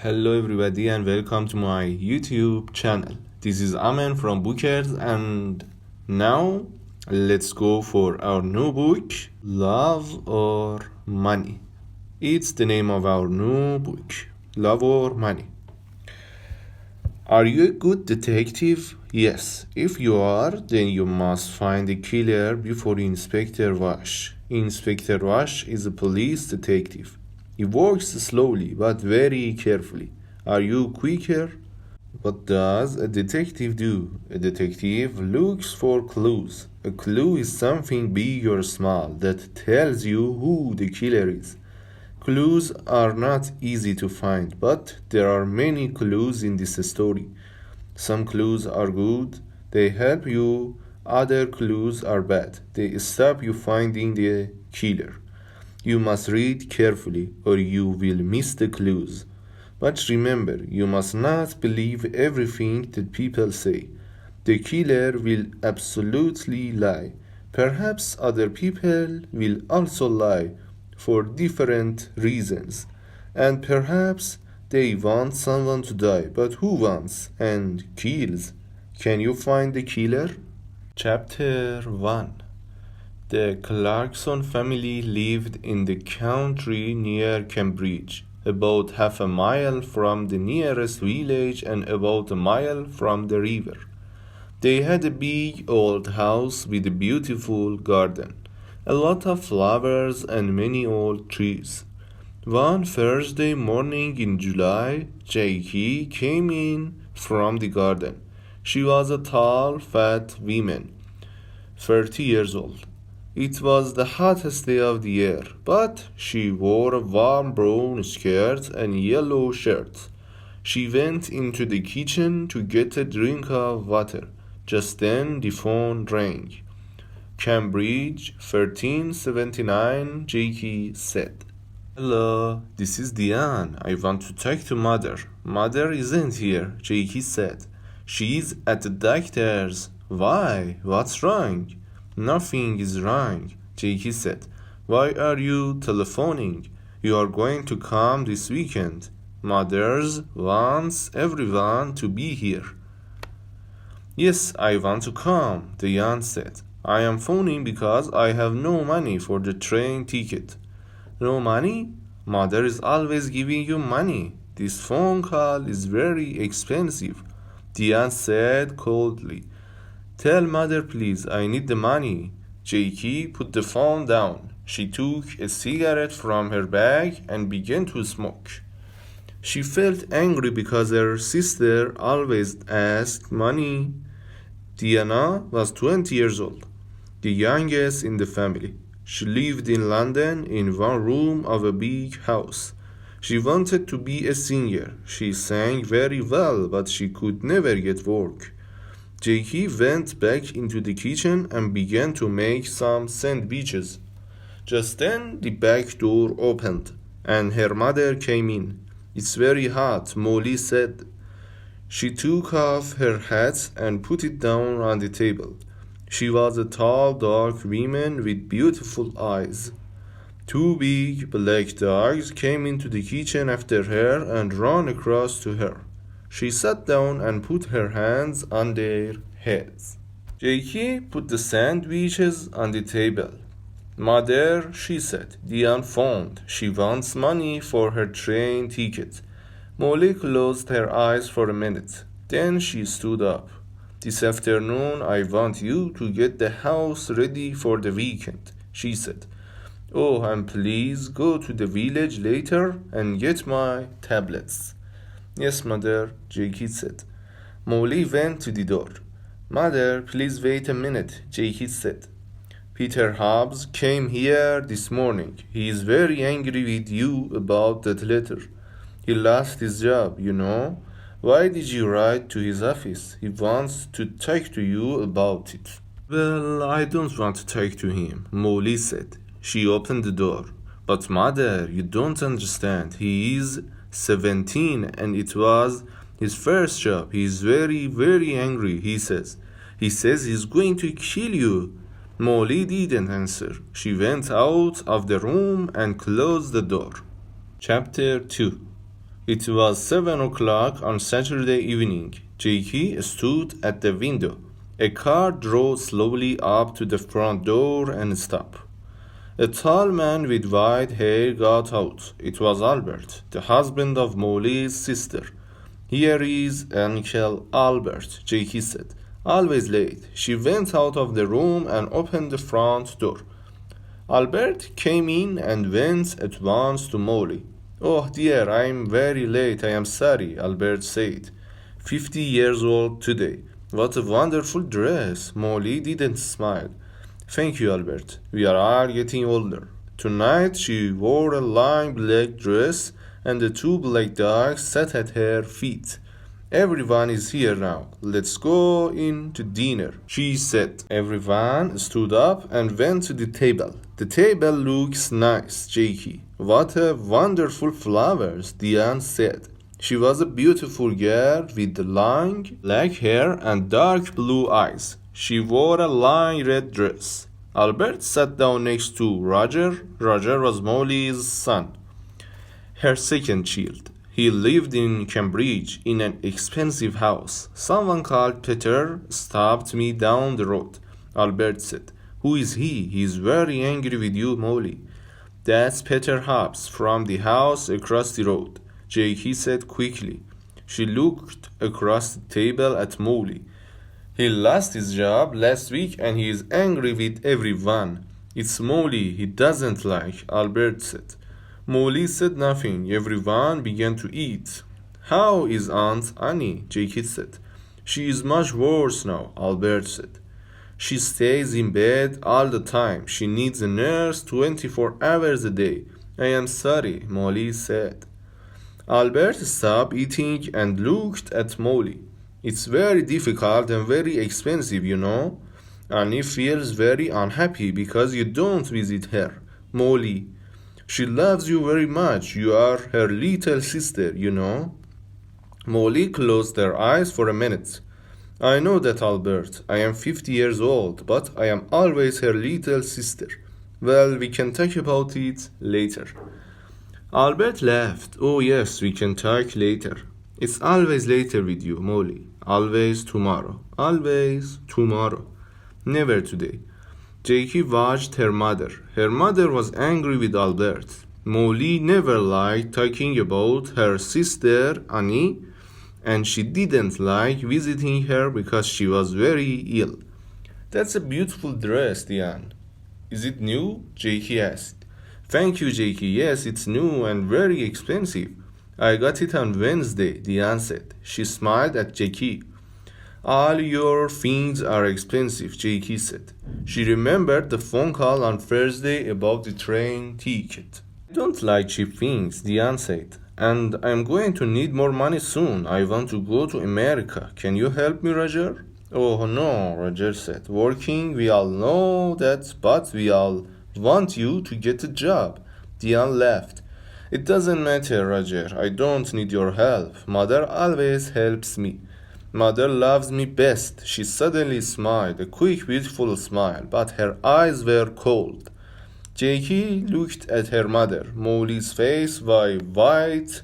Hello everybody and welcome to my YouTube channel. This is Amen from Bookers and now let's go for our new book, Love or Money. It's the name of our new book, Love or Money. Are you a good detective? Yes. If you are, then you must find the killer before Inspector Wash. Inspector Wash is a police detective. He works slowly but very carefully. Are you quicker? What does a detective do? A detective looks for clues. A clue is something big or small that tells you who the killer is. Clues are not easy to find, but there are many clues in this story. Some clues are good, they help you. Other clues are bad, they stop you finding the killer. You must read carefully or you will miss the clues. But remember, you must not believe everything that people say. The killer will absolutely lie. Perhaps other people will also lie for different reasons. And perhaps they want someone to die, but who wants and kills? Can you find the killer? Chapter 1. The Clarkson family lived in the country near Cambridge, about half a mile from the nearest village and about a mile from the river. They had a big old house with a beautiful garden, a lot of flowers and many old trees. One Thursday morning in July, Jackie came in from the garden. She was a tall, fat woman, 30 years old. It was the hottest day of the year, but she wore a warm brown skirt and yellow shirt. She went into the kitchen to get a drink of water. Just then the phone rang. Cambridge, 1379, Jackie said. Hello, this is Diane. I want to talk to Mother. Mother isn't here, Jackie said. She's at the doctor's. Why? What's wrong? Nothing is wrong, Jackie said. Why are you telephoning? You are going to come this weekend. Mother's wants everyone to be here. Yes, I want to come, Diane said. I am phoning because I have no money for the train ticket. No money? Mother is always giving you money. This phone call is very expensive, Diane said coldly. Tell Mother, please, I need the money. Jackie put the phone down. She took a cigarette from her bag and began to smoke. She felt angry because her sister always asked money. Diana was 20 years old, the youngest in the family. She lived in London in one room of a big house. She wanted to be a singer. She sang very well, but she could never get work. Jackie went back into the kitchen and began to make some sandwiches. Just then the back door opened and her mother came in. It's very hot, Molly said. She took off her hat and put it down on the table. She was a tall, dark woman with beautiful eyes. Two big black dogs came into the kitchen after her and ran across to her. She sat down and put her hands on their heads. Jackie put the sandwiches on the table. Mother, she said, Diane phoned. She wants money for her train ticket. Molly closed her eyes for a minute. Then she stood up. This afternoon I want you to get the house ready for the weekend, she said. Oh, and please go to the village later and get my tablets. Yes, Mother, Jackie said. Molly went to the door. Mother, please wait a minute, Jackie said. Peter Hobbs came here this morning. He is very angry with you about that letter. He lost his job, you know. Why did you write to his office? He wants to talk to you about it. Well, I don't want to talk to him, Molly said. She opened the door. But Mother, you don't understand. He is 17 and it was his first job. He is very, very angry, he says. He says he's going to kill you. Molly didn't answer. She went out of the room and closed the door. Chapter 2. It was 7 o'clock on Saturday evening. Jakey stood at the window. A car drove slowly up to the front door and stopped. A tall man with white hair got out. It was Albert, the husband of Molly's sister. Here is Uncle Albert, Jakey said. Always late. She went out of the room and opened the front door. Albert came in and went at once to Molly. Oh dear, I am very late, I am sorry, Albert said. 50 years old today. What a wonderful dress. Molly didn't smile. Thank you, Albert. We are all getting older. Tonight she wore a long black dress and the two black dogs sat at her feet. Everyone is here now. Let's go in to dinner, she said. Everyone stood up and went to the table. The table looks nice, Jakey. What a wonderful flowers, Diane said. She was a beautiful girl with long black hair and dark blue eyes. She wore a long red dress. Albert sat down next to Roger. Roger was Molly's son, her second child. He lived in Cambridge in an expensive house. Someone called Peter stopped me down the road, Albert said. Who is he? He is very angry with you, Molly. That's Peter Hobbs from the house across the road, Jakey said quickly. She looked across the table at Molly. He lost his job last week and he is angry with everyone. It's Molly he doesn't like, Albert said. Molly said nothing. Everyone began to eat. How is Aunt Annie? Jakey said. She is much worse now, Albert said. She stays in bed all the time. She needs a nurse 24 hours a day. I am sorry, Molly said. Albert stopped eating and looked at Molly. It's very difficult and very expensive, you know. Annie feels very unhappy because you don't visit her. Molly, she loves you very much. You are her little sister, you know. Molly closed her eyes for a minute. I know that, Albert. I am 50 years old, but I am always her little sister. Well, we can talk about it later. Albert laughed. Oh yes, we can talk later. It's always later with you, Molly. Always tomorrow. Always tomorrow. Never today. Jakey watched her mother. Her mother was angry with Albert. Molly never liked talking about her sister Annie, and she didn't like visiting her because she was very ill. That's a beautiful dress, Diane. Is it new? Jakey asked. Thank you, Jakey. Yes, it's new and very expensive. I got it on Wednesday, Diane said. She smiled at Jakey. All your things are expensive, Jakey said. She remembered the phone call on Thursday about the train ticket. I don't like cheap things, Diane said. And I'm going to need more money soon. I want to go to America. Can you help me, Roger? Oh no, Roger said. Working, we all know that, but we all want you to get a job. Diane laughed. It doesn't matter, Roger. I don't need your help. Mother always helps me. Mother loves me best. She suddenly smiled, a quick, beautiful smile, but her eyes were cold. Jakey looked at her mother. Molly's face was white.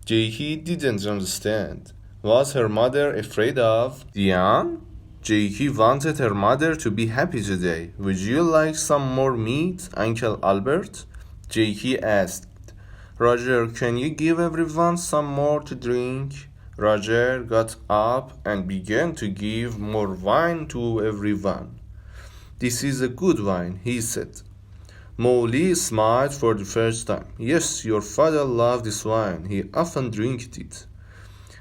Jakey didn't understand. Was her mother afraid of Diane? Jakey wanted her mother to be happy today. Would you like some more meat, Uncle Albert? Jakey asked. Roger, can you give everyone some more to drink? Roger got up and began to give more wine to everyone. This is a good wine, he said. Molly smiled for the first time. Yes, your father loved this wine. He often drank it.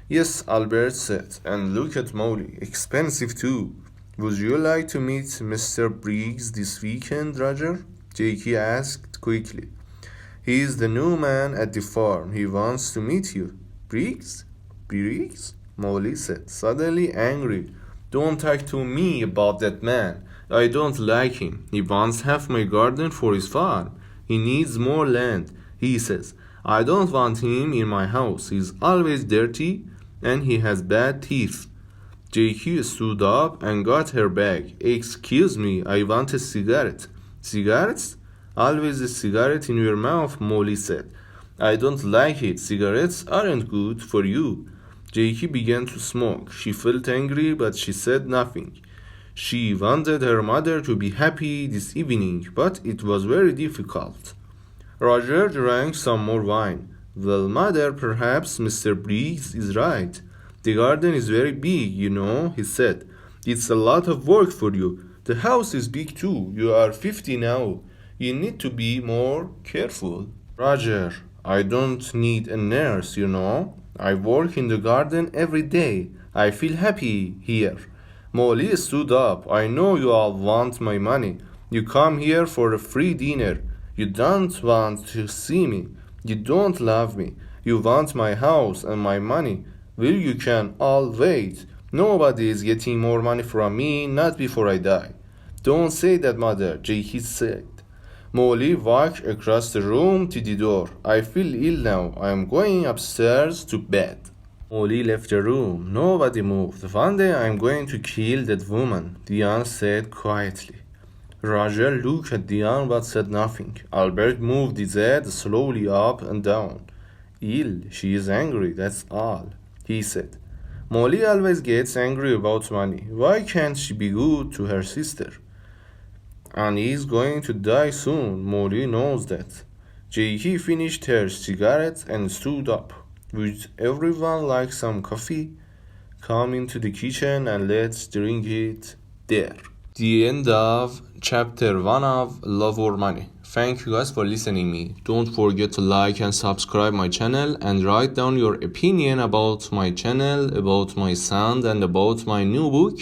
Yes, Albert said, and look at Molly. Expensive too. Would you like to meet Mr. Briggs this weekend, Roger? Jakey asked quickly. He is the new man at the farm. He wants to meet you. Briggs? Briggs? Molly said, suddenly angry. Don't talk to me about that man. I don't like him. He wants half my garden for his farm. He needs more land, he says. I don't want him in my house. He's always dirty and he has bad teeth. Jakey stood up and got her bag. Excuse me, I want a cigarette. Cigarettes? Always a cigarette in your mouth, Molly said. I don't like it. Cigarettes aren't good for you. Jakey began to smoke. She felt angry, but she said nothing. She wanted her mother to be happy this evening, but it was very difficult. Roger drank some more wine. Well, mother, perhaps Mr. Briggs is right. The garden is very big, you know, he said. It's a lot of work for you. The house is big too. You are 50 now. You need to be more careful. Roger, I don't need a nurse, you know. I work in the garden every day. I feel happy here. Molly stood up. I know you all want my money. You come here for a free dinner. You don't want to see me. You don't love me. You want my house and my money. Well, you can all wait. Nobody is getting more money from me, not before I die. Don't say that, mother, Jakey said. Molly walked across the room to the door. I feel ill now. I am going upstairs to bed. Molly left the room. Nobody moved. One day I am going to kill that woman, Diane said quietly. Roger looked at Diane but said nothing. Albert moved his head slowly up and down. Ill, she is angry, that's all, he said. Molly always gets angry about money. Why can't she be good to her sister? Annie is going to die soon. Molly knows that. Jakey finished her cigarette and stood up. Would everyone like some coffee? Come into the kitchen and let's drink it there. The end of chapter 1 of Love or Money. Thank you guys for listening me. Don't forget to like and subscribe my channel and write down your opinion about my channel, about my sound and about my new book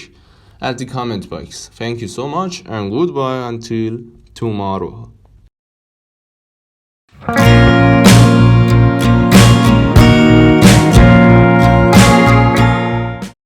at the comment box. Thank you so much and goodbye until tomorrow.